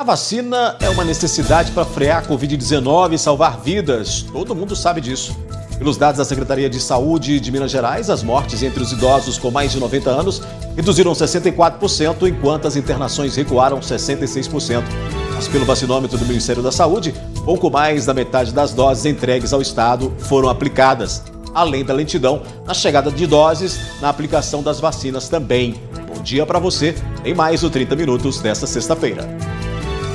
vacina é uma necessidade para frear a Covid-19 e salvar vidas. Todo mundo sabe disso. Pelos dados da Secretaria de Saúde de Minas Gerais, as mortes entre os idosos com mais de 90 anos reduziram 64%, enquanto as internações recuaram 66%. Mas pelo vacinômetro do Ministério da Saúde, pouco mais da metade das doses entregues ao Estado foram aplicadas, além da lentidão na chegada de doses na aplicação das vacinas também. Bom dia para você, em mais o 30 Minutos desta sexta-feira.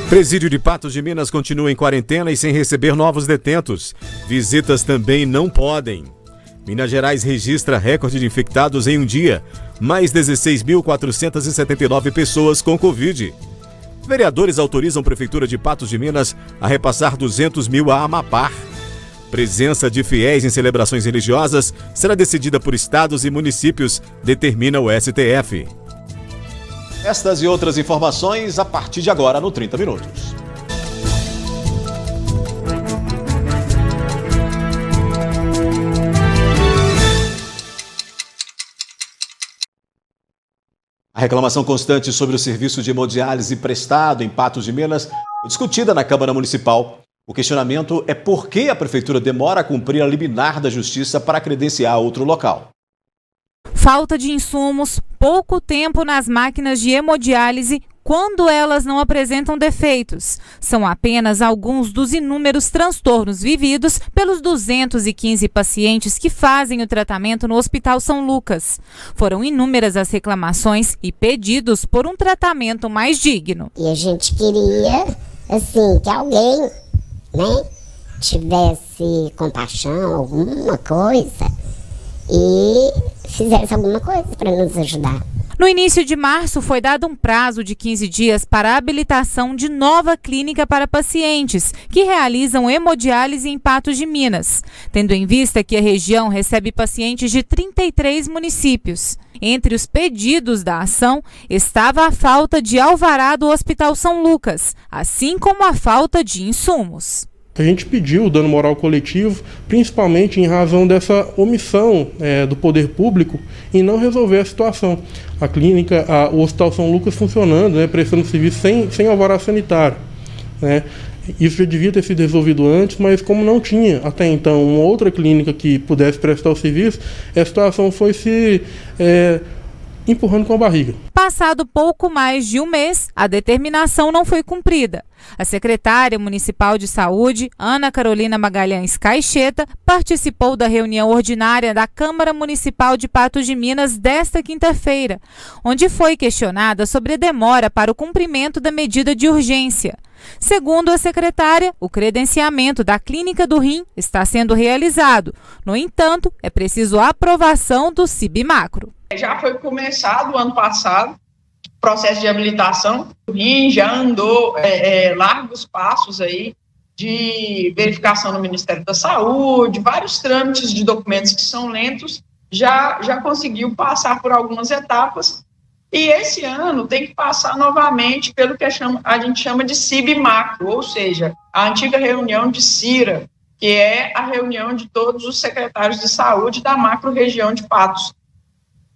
Presídio de Patos de Minas continua em quarentena e sem receber novos detentos. Visitas também não podem. Minas Gerais registra recorde de infectados em um dia. Mais 16.479 pessoas com Covid. Vereadores autorizam a Prefeitura de Patos de Minas a repassar 200 mil a Amapá. Presença de fiéis em celebrações religiosas será decidida por estados e municípios, determina o STF. Estas e outras informações a partir de agora no 30 Minutos. A reclamação constante sobre o serviço de hemodiálise prestado em Patos de Minas foi discutida na Câmara Municipal. O questionamento é por que a Prefeitura demora a cumprir a liminar da Justiça para credenciar outro local. Falta de insumos, pouco tempo nas máquinas de hemodiálise quando elas não apresentam defeitos. São apenas alguns dos inúmeros transtornos vividos pelos 215 pacientes que fazem o tratamento no Hospital São Lucas. Foram inúmeras as reclamações e pedidos por um tratamento mais digno. E a gente queria, assim, que alguém, tivesse compaixão, alguma coisa, e fizesse alguma coisa para nos ajudar. No início de março, foi dado um prazo de 15 dias para a habilitação de nova clínica para pacientes que realizam hemodiálise em Patos de Minas, tendo em vista que a região recebe pacientes de 33 municípios. Entre os pedidos da ação estava a falta de alvará do Hospital São Lucas, assim como a falta de insumos. A gente pediu o dano moral coletivo, principalmente em razão dessa omissão do poder público em não resolver a situação. A clínica, o Hospital São Lucas funcionando, prestando serviço sem alvará sanitário. Isso já devia ter sido resolvido antes, mas como não tinha até então uma outra clínica que pudesse prestar o serviço, a situação foi se empurrando com a barriga. Passado pouco mais de um mês, a determinação não foi cumprida. A secretária municipal de saúde, Ana Carolina Magalhães Caixeta, participou da reunião ordinária da Câmara Municipal de Patos de Minas desta quinta-feira, onde foi questionada sobre a demora para o cumprimento da medida de urgência. Segundo a secretária, o credenciamento da Clínica do Rim está sendo realizado. No entanto, é preciso a aprovação do CIB-Macro. Já foi começado o ano passado o processo de habilitação. O rim já andou largos passos aí de verificação no Ministério da Saúde, vários trâmites de documentos que são lentos, já conseguiu passar por algumas etapas. E esse ano tem que passar novamente pelo que a gente chama de CIB-Macro, ou seja, a antiga reunião de CIRA, que é a reunião de todos os secretários de saúde da macro-região de Patos,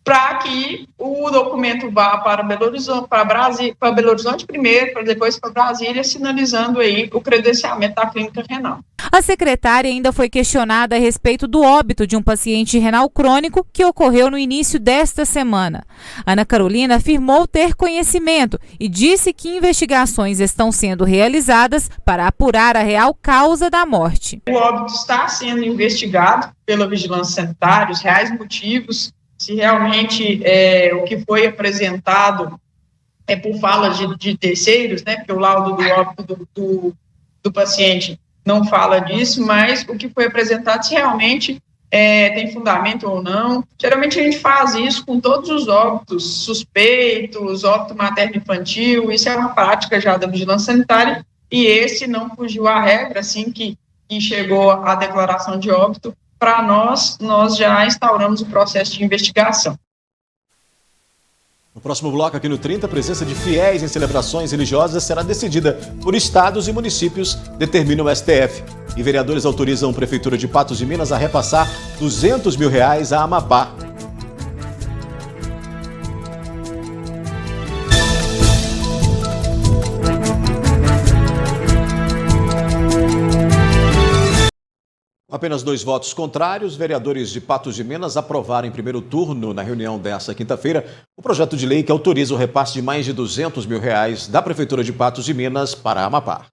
para que o documento vá para Belo Horizonte, para Belo Horizonte primeiro, para depois para Brasília, sinalizando aí o credenciamento da clínica renal. A secretária ainda foi questionada a respeito do óbito de um paciente renal crônico que ocorreu no início desta semana. Ana Carolina afirmou ter conhecimento e disse que investigações estão sendo realizadas para apurar a real causa da morte. O óbito está sendo investigado pela vigilância sanitária, os reais motivos, se realmente o que foi apresentado é por fala de terceiros, porque o laudo do óbito do paciente não fala disso, mas o que foi apresentado se realmente tem fundamento ou não. Geralmente a gente faz isso com todos os óbitos suspeitos, óbito materno-infantil, isso é uma prática já da vigilância sanitária, e esse não fugiu à regra, assim que chegou a declaração de óbito. Para nós já instauramos o processo de investigação. No próximo bloco, aqui no 30, a presença de fiéis em celebrações religiosas será decidida por estados e municípios, determina o STF. E vereadores autorizam a Prefeitura de Patos de Minas a repassar 200 mil reais a Amapá. Apenas 2 votos contrários, vereadores de Patos de Minas aprovaram em primeiro turno, na reunião desta quinta-feira, o projeto de lei que autoriza o repasse de mais de R$200 mil da Prefeitura de Patos de Minas para a Amapá.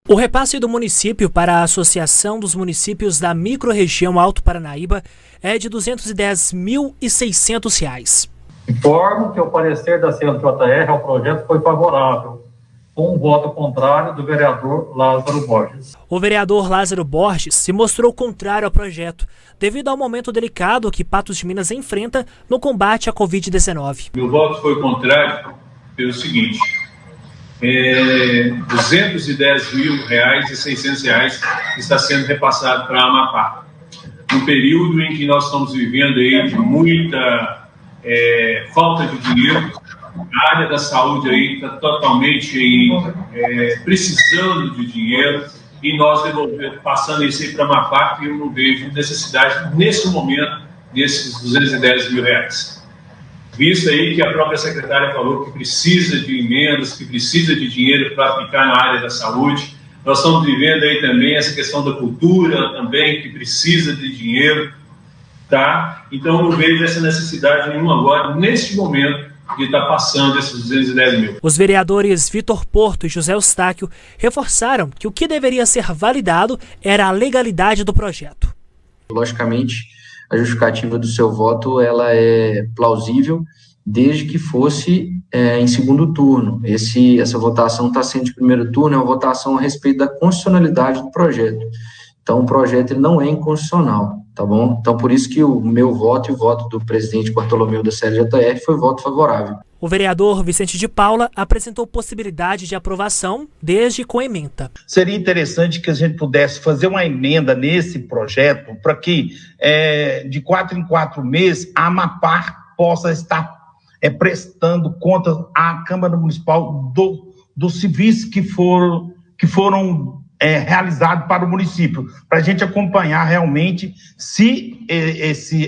O repasse do município para a Associação dos Municípios da Microrregião Alto Paranaíba é de R$ 210.600. Informo que o parecer da CNJR ao projeto foi favorável, com um voto contrário do vereador Lázaro Borges. O vereador Lázaro Borges se mostrou contrário ao projeto, devido ao momento delicado que Patos de Minas enfrenta no combate à Covid-19. Meu voto foi contrário pelo seguinte: R$210.600 está sendo repassado para a Amapá. No período em que nós estamos vivendo aí de muita falta de dinheiro, a área da saúde aí está totalmente precisando de dinheiro, e nós passando isso aí para a Amapá, que eu não vejo necessidade nesse momento desses R$210 mil. Visto aí que a própria secretária falou que precisa de emendas, que precisa de dinheiro para aplicar na área da saúde. Nós estamos vivendo aí também essa questão da cultura também, que precisa de dinheiro, tá? Então não vejo essa necessidade nenhuma agora, neste momento, de estar passando esses 210 mil. Os vereadores Vitor Porto e José Eustáquio reforçaram que o que deveria ser validado era a legalidade do projeto. Logicamente, a justificativa do seu voto ela é plausível, desde que fosse em segundo turno. Essa votação está sendo de primeiro turno, é uma votação a respeito da constitucionalidade do projeto. Então, o projeto ele não é inconstitucional, tá bom? Então, por isso que o meu voto e o voto do presidente Bartolomeu da CLJR foi voto favorável. O vereador Vicente de Paula apresentou possibilidade de aprovação, desde com ementa. Seria interessante que a gente pudesse fazer uma emenda nesse projeto para que, de 4 em 4 meses, a Amapá possa estar prestando conta à Câmara Municipal dos serviços que foram realizado para o município, para a gente acompanhar realmente se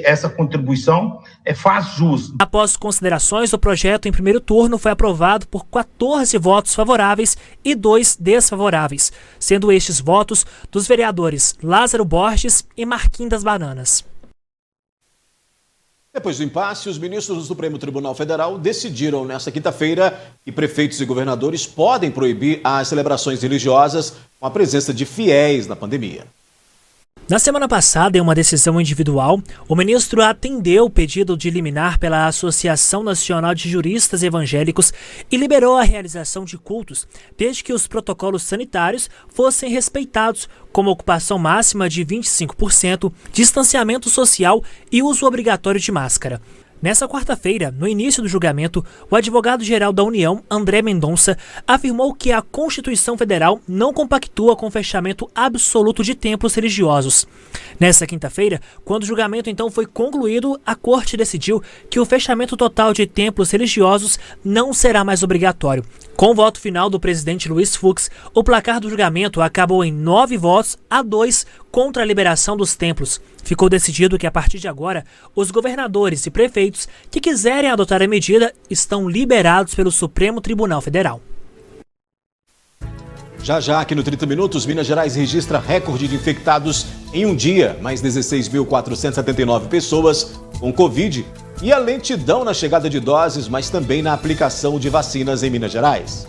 essa contribuição faz jus. Após considerações, o projeto em primeiro turno foi aprovado por 14 votos favoráveis e 2 desfavoráveis, sendo estes votos dos vereadores Lázaro Borges e Marquinhos das Bananas. Depois do impasse, os ministros do Supremo Tribunal Federal decidiram nesta quinta-feira que prefeitos e governadores podem proibir as celebrações religiosas com a presença de fiéis na pandemia. Na semana passada, em uma decisão individual, o ministro atendeu o pedido de liminar pela Associação Nacional de Juristas Evangélicos e liberou a realização de cultos, desde que os protocolos sanitários fossem respeitados, como ocupação máxima de 25%, distanciamento social e uso obrigatório de máscara. Nessa quarta-feira, no início do julgamento, o advogado-geral da União, André Mendonça, afirmou que a Constituição Federal não compactua com o fechamento absoluto de templos religiosos. Nessa quinta-feira, quando o julgamento então foi concluído, a Corte decidiu que o fechamento total de templos religiosos não será mais obrigatório. Com o voto final do presidente Luiz Fux, o placar do julgamento acabou em 9 votos a 2 contra a liberação dos templos. Ficou decidido que, a partir de agora, os governadores e prefeitos que quiserem adotar a medida estão liberados pelo Supremo Tribunal Federal. Já aqui no 30 Minutos, Minas Gerais registra recorde de infectados em um dia, mais 16.479 pessoas com Covid, e a lentidão na chegada de doses, mas também na aplicação de vacinas em Minas Gerais.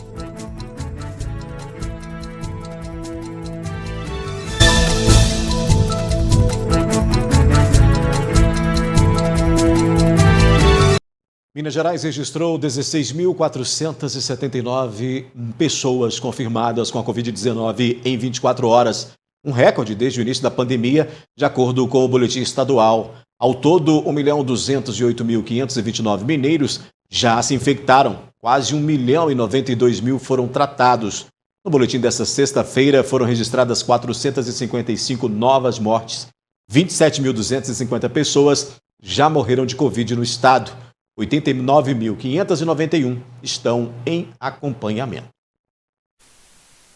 Minas Gerais registrou 16.479 pessoas confirmadas com a Covid-19 em 24 horas, um recorde desde o início da pandemia, de acordo com o boletim estadual. Ao todo, 1.208.529 mineiros já se infectaram, quase 1.092.000 foram tratados. No boletim desta sexta-feira foram registradas 455 novas mortes, 27.250 pessoas já morreram de Covid no estado. 89.591 estão em acompanhamento.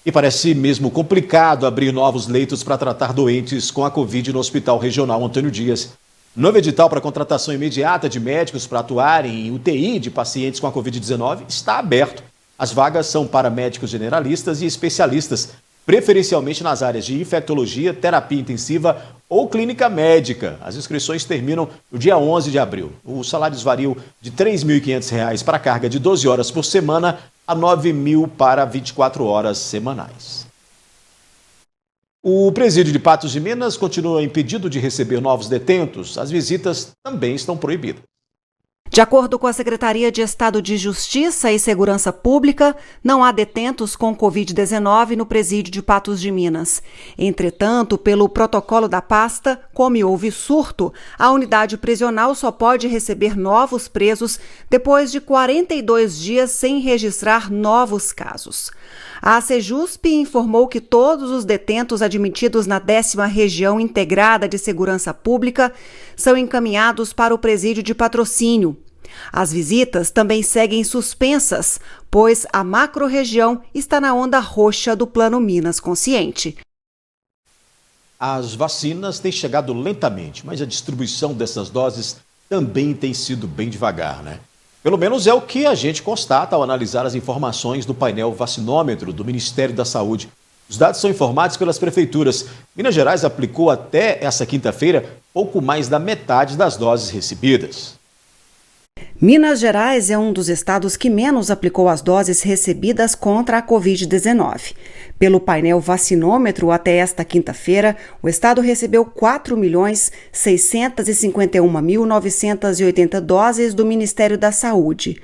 E parece mesmo complicado abrir novos leitos para tratar doentes com a Covid no Hospital Regional Antônio Dias. Novo edital para contratação imediata de médicos para atuarem em UTI de pacientes com a Covid-19 está aberto. As vagas são para médicos generalistas e especialistas. preferencialmente nas áreas de infectologia, terapia intensiva ou clínica médica. As inscrições terminam no dia 11 de abril. Os salários variam de R$ 3.500 para a carga de 12 horas por semana a R$ 9.000 para 24 horas semanais. O presídio de Patos de Minas continua impedido de receber novos detentos. As visitas também estão proibidas. De acordo com a Secretaria de Estado de Justiça e Segurança Pública, não há detentos com Covid-19 no presídio de Patos de Minas. Entretanto, pelo protocolo da pasta, como houve surto, a unidade prisional só pode receber novos presos depois de 42 dias sem registrar novos casos. A Sejusp informou que todos os detentos admitidos na 10ª Região Integrada de Segurança Pública são encaminhados para o presídio de Patrocínio. As visitas também seguem suspensas, pois a macro-região está na onda roxa do Plano Minas Consciente. As vacinas têm chegado lentamente, mas a distribuição dessas doses também tem sido bem devagar, né? Pelo menos é o que a gente constata ao analisar as informações do painel vacinômetro do Ministério da Saúde. Os dados são informados pelas prefeituras. Minas Gerais aplicou até essa quinta-feira pouco mais da metade das doses recebidas. Minas Gerais é um dos estados que menos aplicou as doses recebidas contra a Covid-19. Pelo painel vacinômetro, até esta quinta-feira, o estado recebeu 4.651.980 doses do Ministério da Saúde.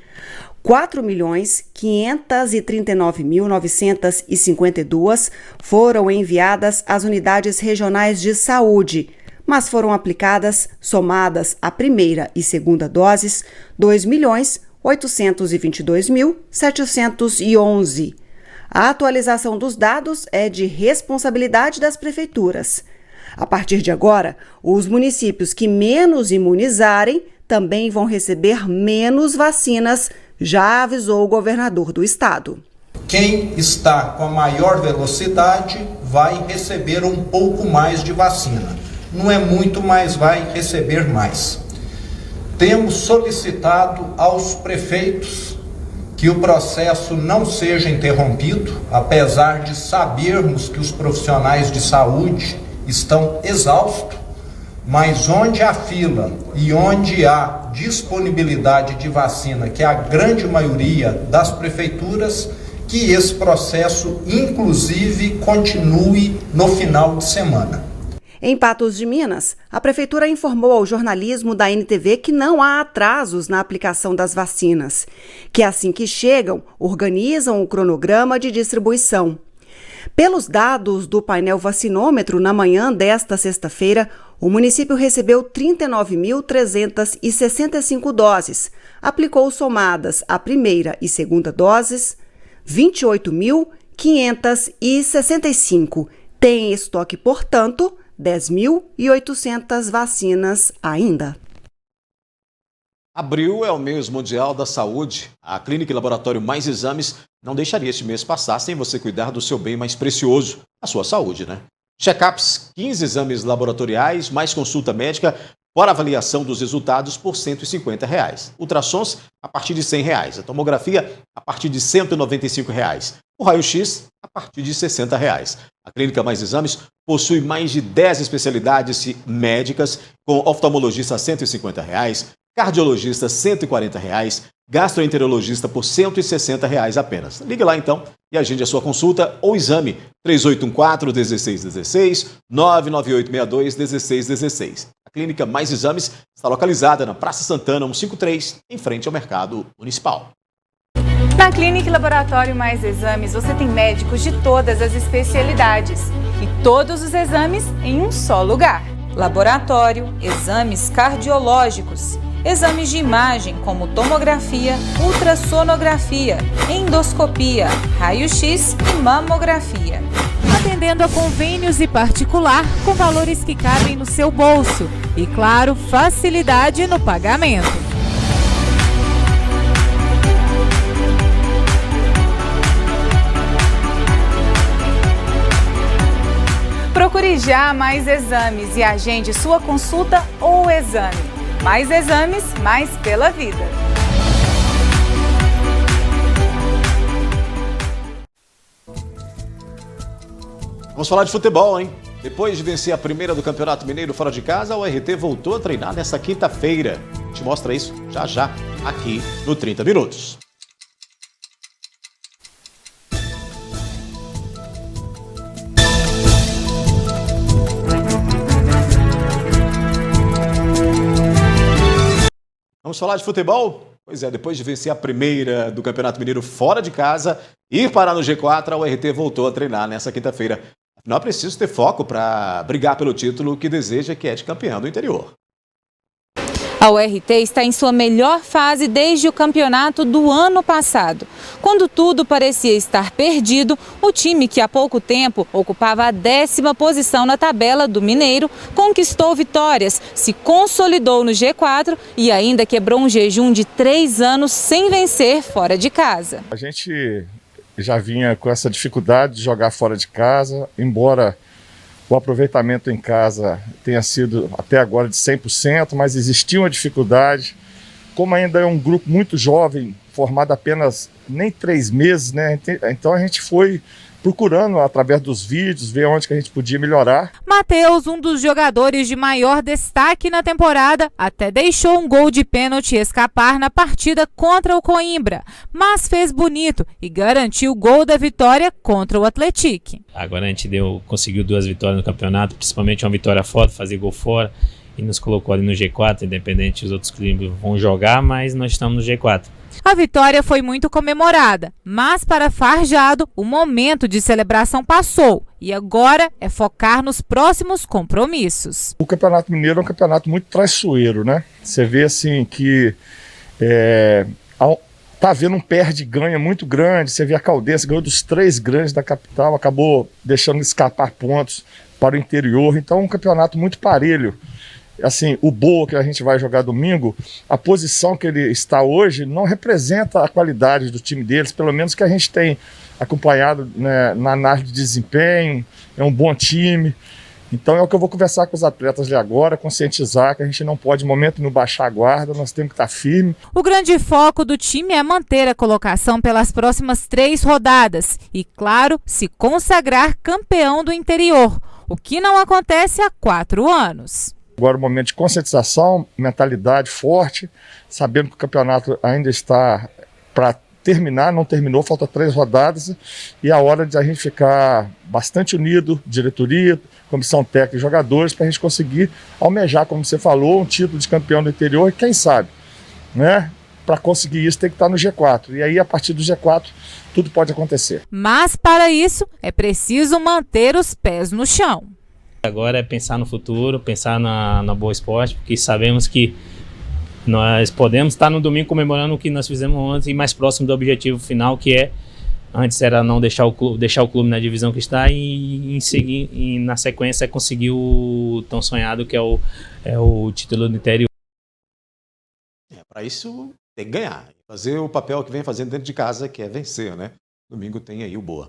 4.539.952 foram enviadas às unidades regionais de saúde, mas foram aplicadas, somadas a primeira e segunda doses, 2.822.711. A atualização dos dados é de responsabilidade das prefeituras. A partir de agora, os municípios que menos imunizarem também vão receber menos vacinas, já avisou o governador do estado. Quem está com a maior velocidade vai receber um pouco mais de vacina. Não é muito, mas vai receber mais. Temos solicitado aos prefeitos que o processo não seja interrompido, apesar de sabermos que os profissionais de saúde estão exaustos, mas onde há fila e onde há disponibilidade de vacina, que é a grande maioria das prefeituras, que esse processo, inclusive, continue no final de semana. Em Patos de Minas, a Prefeitura informou ao jornalismo da NTV que não há atrasos na aplicação das vacinas, que assim que chegam, organizam o cronograma de distribuição. Pelos dados do painel vacinômetro, na manhã desta sexta-feira, o município recebeu 39.365 doses, aplicou somadas a primeira e segunda doses, 28.565. Tem estoque, portanto, 10.800 vacinas ainda. Abril é o mês mundial da saúde. A Clínica e Laboratório Mais Exames não deixaria este mês passar sem você cuidar do seu bem mais precioso, a sua saúde, né? Check-ups, 15 exames laboratoriais, mais consulta médica, fora avaliação dos resultados por R$ 150. Ultrassons a partir de R$ 100. A tomografia a partir de R$ 195. O raio-x a partir de R$ 60. A Clínica Mais Exames possui mais de 10 especialidades médicas, com oftalmologista a R$ 150, cardiologista R$ 140, gastroenterologista por R$ 160 apenas. Ligue lá então e agende a sua consulta ou exame 3814-1616, 99862-1616. A Clínica Mais Exames está localizada na Praça Santana 153, em frente ao Mercado Municipal. Na Clínica e Laboratório Mais Exames, você tem médicos de todas as especialidades e todos os exames em um só lugar. Laboratório, exames cardiológicos, exames de imagem como tomografia, ultrassonografia, endoscopia, raio-x e mamografia. Atendendo a convênios e particular com valores que cabem no seu bolso e, claro, facilidade no pagamento. Procure já Mais Exames e agende sua consulta ou exame. Mais exames, mais pela vida. Vamos falar de futebol, hein? Depois de vencer a primeira do Campeonato Mineiro fora de casa, o RT voltou a treinar nesta quinta-feira. A gente mostra isso já, aqui no 30 Minutos. Vamos falar de futebol? Pois é, depois de vencer a primeira do Campeonato Mineiro fora de casa e parar no G4, a URT voltou a treinar nessa quinta-feira. Afinal, é preciso ter foco para brigar pelo título que deseja, que é de campeão do interior. A URT está em sua melhor fase desde o campeonato do ano passado. Quando tudo parecia estar perdido, o time que há pouco tempo ocupava a 10ª posição na tabela do Mineiro conquistou vitórias, se consolidou no G4 e ainda quebrou um jejum de 3 anos sem vencer fora de casa. A gente já vinha com essa dificuldade de jogar fora de casa, embora o aproveitamento em casa tenha sido até agora de 100%, mas existia uma dificuldade. Como ainda é um grupo muito jovem, formado apenas nem 3 meses, né? Então a gente foi procurando, através dos vídeos, ver onde que a gente podia melhorar. Matheus, um dos jogadores de maior destaque na temporada, até deixou um gol de pênalti escapar na partida contra o Coimbra, mas fez bonito e garantiu o gol da vitória contra o Atlético. Agora a gente conseguiu 2 vitórias no campeonato, principalmente uma vitória fora, fazer gol fora, e nos colocou ali no G4, independente os outros clubes vão jogar, mas nós estamos no G4. A vitória foi muito comemorada, mas para Farjado, o momento de celebração passou e agora é focar nos próximos compromissos. O Campeonato Mineiro é um campeonato muito traiçoeiro, né? Você vê assim que tá havendo um perde-ganha muito grande. Você vê a Caldense ganhou dos 3 grandes da capital, acabou deixando escapar pontos para o interior. Então é um campeonato muito parelho. Assim, o Boa, que a gente vai jogar domingo, a posição que ele está hoje não representa a qualidade do time deles, pelo menos que a gente tem acompanhado, né, na análise de desempenho. É um bom time. Então é o que eu vou conversar com os atletas ali agora, conscientizar que a gente não pode, no momento, não baixar a guarda, nós temos que estar firme. O grande foco do time é manter a colocação pelas próximas 3 rodadas e, claro, se consagrar campeão do interior, o que não acontece há 4 anos. Agora o momento de conscientização, mentalidade forte, sabendo que o campeonato ainda está para terminar, não terminou, falta 3 rodadas, e é a hora de a gente ficar bastante unido, diretoria, comissão técnica e jogadores, para a gente conseguir almejar, como você falou, um título de campeão do interior, e quem sabe, né? Para conseguir isso tem que estar no G4, e aí a partir do G4 tudo pode acontecer. Mas para isso é preciso manter os pés no chão. Agora é pensar no futuro, pensar na Boa Esporte, porque sabemos que nós podemos estar no domingo comemorando o que nós fizemos ontem e mais próximo do objetivo final, que é, antes era não deixar o clube na divisão que está e na sequência conseguir o tão sonhado que é o título do interior. Para isso tem que ganhar, fazer o papel que vem fazendo dentro de casa, que é vencer, né? Domingo tem aí o Boa.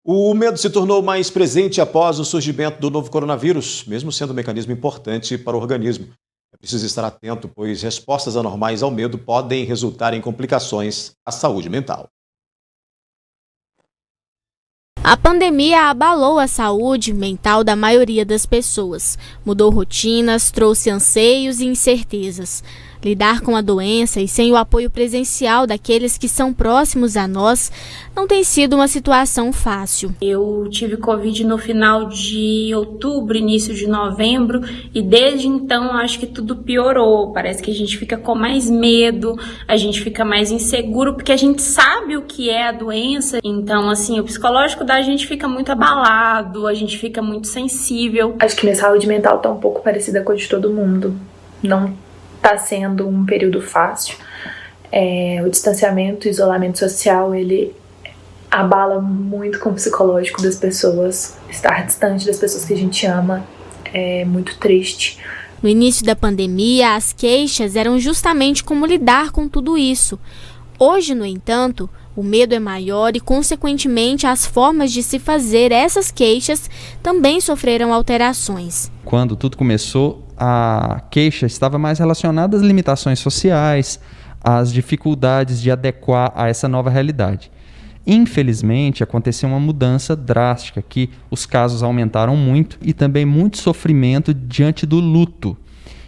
O medo se tornou mais presente após o surgimento do novo coronavírus, mesmo sendo um mecanismo importante para o organismo. É preciso estar atento, pois respostas anormais ao medo podem resultar em complicações à saúde mental. A pandemia abalou a saúde mental da maioria das pessoas. Mudou rotinas, trouxe anseios e incertezas. Lidar com a doença e sem o apoio presencial daqueles que são próximos a nós não tem sido uma situação fácil. Eu tive Covid no final de outubro, início de novembro, e desde então acho que tudo piorou. Parece que a gente fica com mais medo, a gente fica mais inseguro, porque a gente sabe o que é a doença. Então, assim, o psicológico da gente fica muito abalado, a gente fica muito sensível. Acho que minha saúde mental tá um pouco parecida com a de todo mundo. Não tá sendo um período fácil. O distanciamento, o isolamento social, ele abala muito com o psicológico das pessoas. Estar distante das pessoas que a gente ama é muito triste. No início da pandemia, as queixas eram justamente como lidar com tudo isso. Hoje, no entanto, o medo é maior e, consequentemente, as formas de se fazer essas queixas também sofreram alterações. Quando tudo começou, a queixa estava mais relacionada às limitações sociais, às dificuldades de adequar a essa nova realidade. Infelizmente, aconteceu uma mudança drástica, que os casos aumentaram muito e também muito sofrimento diante do luto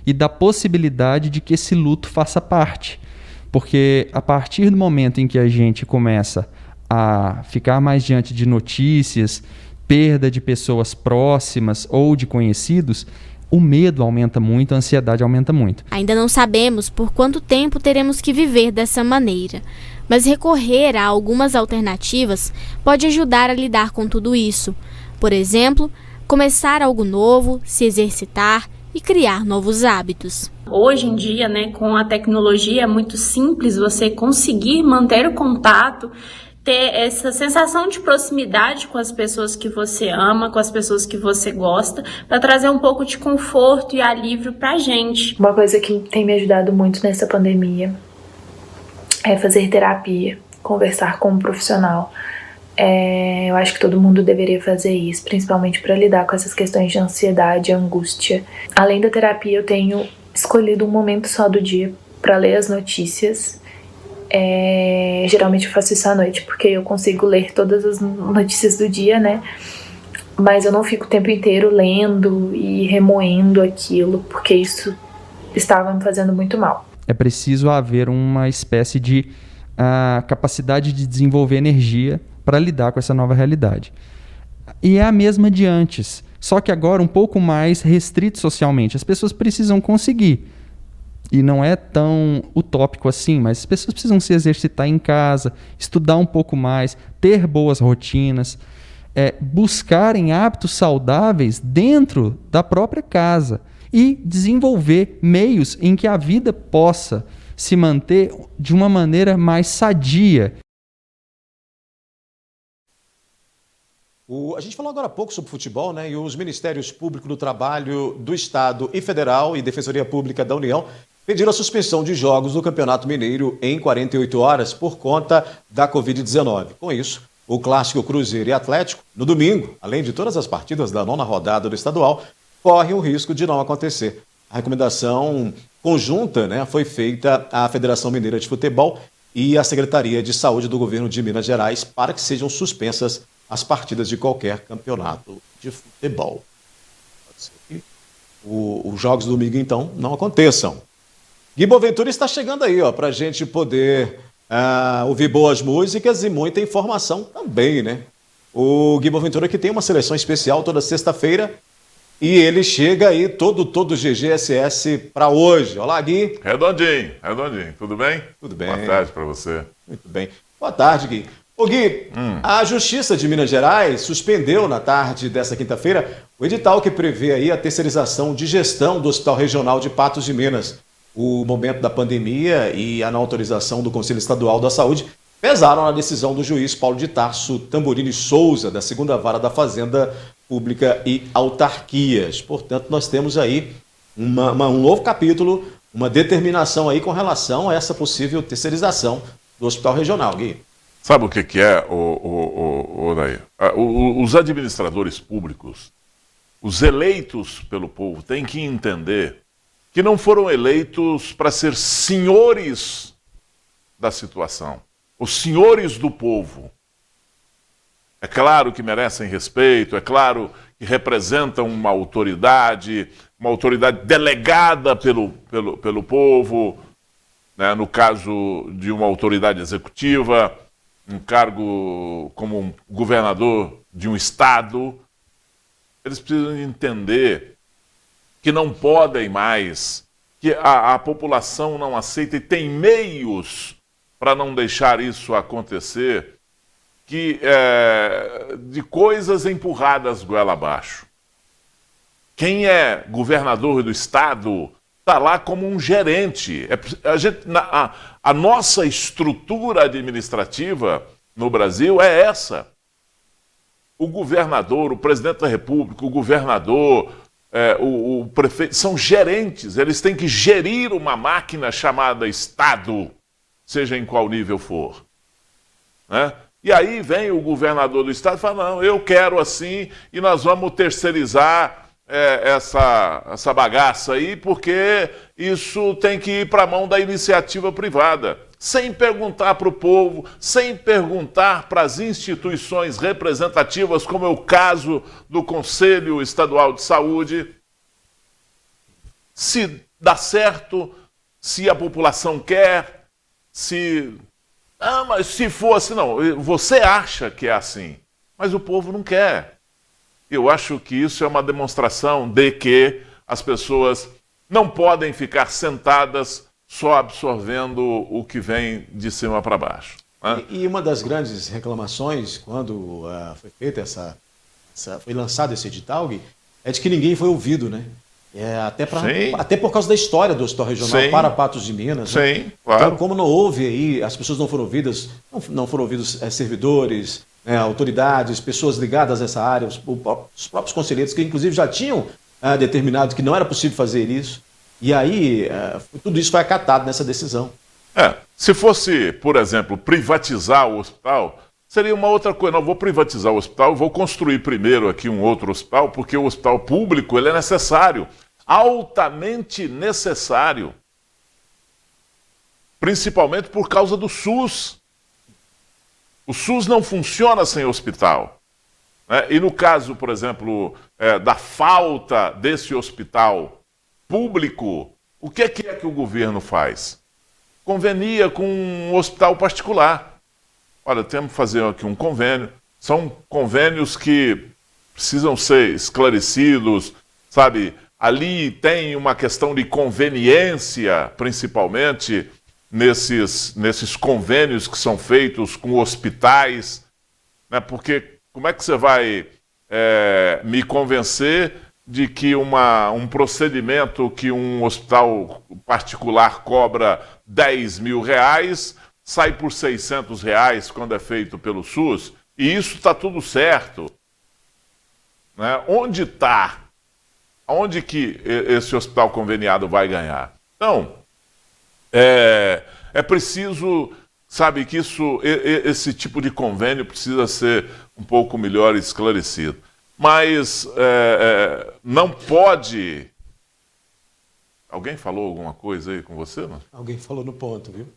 e da possibilidade de que esse luto faça parte. Porque a partir do momento em que a gente começa a ficar mais diante de notícias, perda de pessoas próximas ou de conhecidos, o medo aumenta muito, a ansiedade aumenta muito. Ainda não sabemos por quanto tempo teremos que viver dessa maneira, mas recorrer a algumas alternativas pode ajudar a lidar com tudo isso. Por exemplo, começar algo novo, se exercitar e criar novos hábitos. Hoje em dia, com a tecnologia é muito simples você conseguir manter o contato, ter essa sensação de proximidade com as pessoas que você ama, com as pessoas que você gosta, para trazer um pouco de conforto e alívio pra gente. Uma coisa que tem me ajudado muito nessa pandemia é fazer terapia, conversar com um profissional. Eu acho que todo mundo deveria fazer isso, principalmente para lidar com essas questões de ansiedade e angústia. Além da terapia, eu tenho escolhido um momento só do dia para ler as notícias. Geralmente eu faço isso à noite, porque eu consigo ler todas as notícias do dia, mas eu não fico o tempo inteiro lendo e remoendo aquilo, porque isso estava me fazendo muito mal. É preciso haver uma espécie de capacidade de desenvolver energia para lidar com essa nova realidade. E é a mesma de antes, só que agora um pouco mais restrito socialmente. As pessoas precisam conseguir. E não é tão utópico assim, mas as pessoas precisam se exercitar em casa, estudar um pouco mais, ter boas rotinas, buscarem hábitos saudáveis dentro da própria casa e desenvolver meios em que a vida possa se manter de uma maneira mais sadia. A gente falou agora há pouco sobre futebol, e os Ministérios Públicos do Trabalho do Estado e Federal e Defensoria Pública da União pediram a suspensão de jogos do Campeonato Mineiro em 48 horas por conta da Covid-19. Com isso, o clássico Cruzeiro e Atlético, no domingo, além de todas as partidas da 9ª rodada do estadual, corre o risco de não acontecer. A recomendação conjunta foi feita à Federação Mineira de Futebol e à Secretaria de Saúde do Governo de Minas Gerais para que sejam suspensas as partidas de qualquer campeonato de futebol. Pode ser que os jogos do domingo, então, não aconteçam. Gui Boaventura está chegando aí, para a gente poder ouvir boas músicas e muita informação também, O Gui Boaventura que tem uma seleção especial toda sexta-feira e ele chega aí todo GGSS para hoje. Olá, Gui. Redondinho. Tudo bem? Tudo bem. Boa tarde para você. Muito bem. Boa tarde, Gui. Ô Gui, a Justiça de Minas Gerais suspendeu na tarde dessa quinta-feira o edital que prevê aí a terceirização de gestão do Hospital Regional de Patos de Minas. O momento da pandemia e a não autorização do Conselho Estadual da Saúde pesaram na decisão do juiz Paulo de Tarso Tamburini Souza, da 2ª Vara da Fazenda Pública e Autarquias. Portanto, nós temos aí um novo capítulo, uma determinação aí com relação a essa possível terceirização do Hospital Regional, Gui. Sabe o que é, Daí? Os administradores públicos, os eleitos pelo povo, têm que entender que não foram eleitos para ser senhores da situação, os senhores do povo. É claro que merecem respeito, é claro que representam uma autoridade delegada pelo povo, no caso de uma autoridade executiva, um cargo como um governador de um estado. Eles precisam entender que não podem mais, que a população não aceita e tem meios para não deixar isso acontecer, de coisas empurradas goela abaixo. Quem é governador do estado está lá como um gerente. A nossa estrutura administrativa no Brasil é essa. O governador, o presidente da República, o governador, o prefeito, são gerentes. Eles têm que gerir uma máquina chamada Estado, seja em qual nível for. E aí vem o governador do estado e fala, não, eu quero assim e nós vamos terceirizar essa bagaça aí, porque isso tem que ir para a mão da iniciativa privada. sem perguntar para o povo, sem perguntar para as instituições representativas, como é o caso do Conselho Estadual de Saúde, se dá certo, se a população quer, se... Ah, mas se fosse... Não, você acha que é assim, mas o povo não quer. Eu acho que isso é uma demonstração de que as pessoas não podem ficar sentadas só absorvendo o que vem de cima para baixo. Né? E uma das grandes reclamações, quando foi feita foi lançado esse edital, Gui, é de que ninguém foi ouvido, né? Até por causa da história do Hospital Regional para Patos de Minas. Sim, né? claro. Então, como não houve aí, as pessoas não foram ouvidas, não foram ouvidos servidores, autoridades, pessoas ligadas a essa área, os próprios conselheiros, que inclusive já tinham determinado que não era possível fazer isso. E aí, tudo isso foi acatado nessa decisão. Se fosse, por exemplo, privatizar o hospital, seria uma outra coisa. Não, vou privatizar o hospital, vou construir primeiro aqui um outro hospital, porque o hospital público ele é necessário, altamente necessário, principalmente por causa do SUS. O SUS não funciona sem hospital. Né? E no caso, por exemplo, da falta desse hospital público, o que é que o governo faz? Convenia com um hospital particular. Olha, temos que fazer aqui um convênio. São convênios que precisam ser esclarecidos, sabe? Ali tem uma questão de conveniência, principalmente nesses convênios que são feitos com hospitais, né? Porque como é que você vai me convencer de que um procedimento que um hospital particular cobra R$10.000 sai por R$600 quando é feito pelo SUS? E isso está tudo certo. Né? Onde está? Onde que esse hospital conveniado vai ganhar? Então, é preciso, sabe, que esse tipo de convênio precisa ser um pouco melhor esclarecido. Mas não pode... Alguém falou alguma coisa aí com você? Não? Alguém falou no ponto, viu?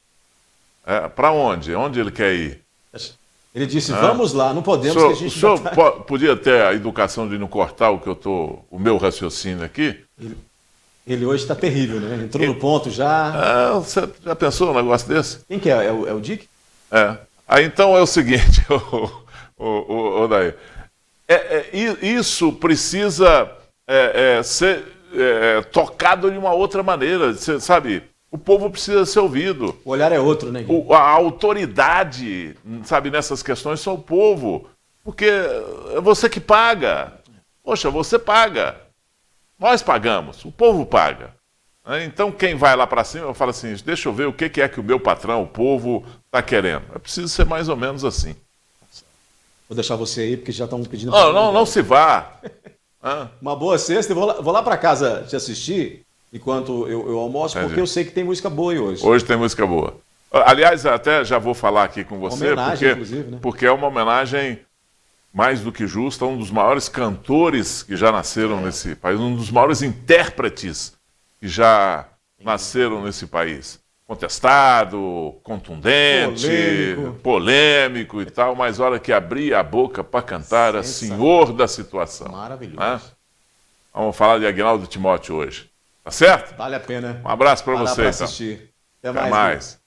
Para onde? Onde ele quer ir? Ele disse, vamos lá, não podemos que a gente... O senhor podia ter a educação de não cortar o meu raciocínio aqui? Ele hoje está terrível, né? Entrou no ponto já... Você já pensou num negócio desse? Quem que é? É o Dick? Então é o seguinte, Daí. Isso precisa ser tocado de uma outra maneira, você sabe? O povo precisa ser ouvido. O olhar é outro, né? A autoridade, sabe, nessas questões são o povo. Porque é você que paga. Poxa, você paga. Nós pagamos, o povo paga. Então quem vai lá para cima fala assim, deixa eu ver o que é que o meu patrão, o povo, está querendo. É preciso ser mais ou menos assim. Vou deixar você aí, porque já estão pedindo... Não se vá. Uma boa sexta. Eu vou lá para casa te assistir enquanto eu almoço, porque eu sei que tem música boa hoje. Hoje tem música boa. Aliás, até já vou falar aqui com você, homenagem, inclusive, né? Porque é uma homenagem mais do que justa a um dos maiores cantores que já nasceram nesse país, um dos maiores intérpretes que já nasceram nesse país. Contestado, contundente, polêmico e tal, mas a hora que abria a boca para cantar, era senhor da situação. Maravilhoso. Né? Vamos falar de Aguinaldo Timóteo hoje. Tá certo? Vale a pena. Um abraço para você, então. Assistir. Até mais.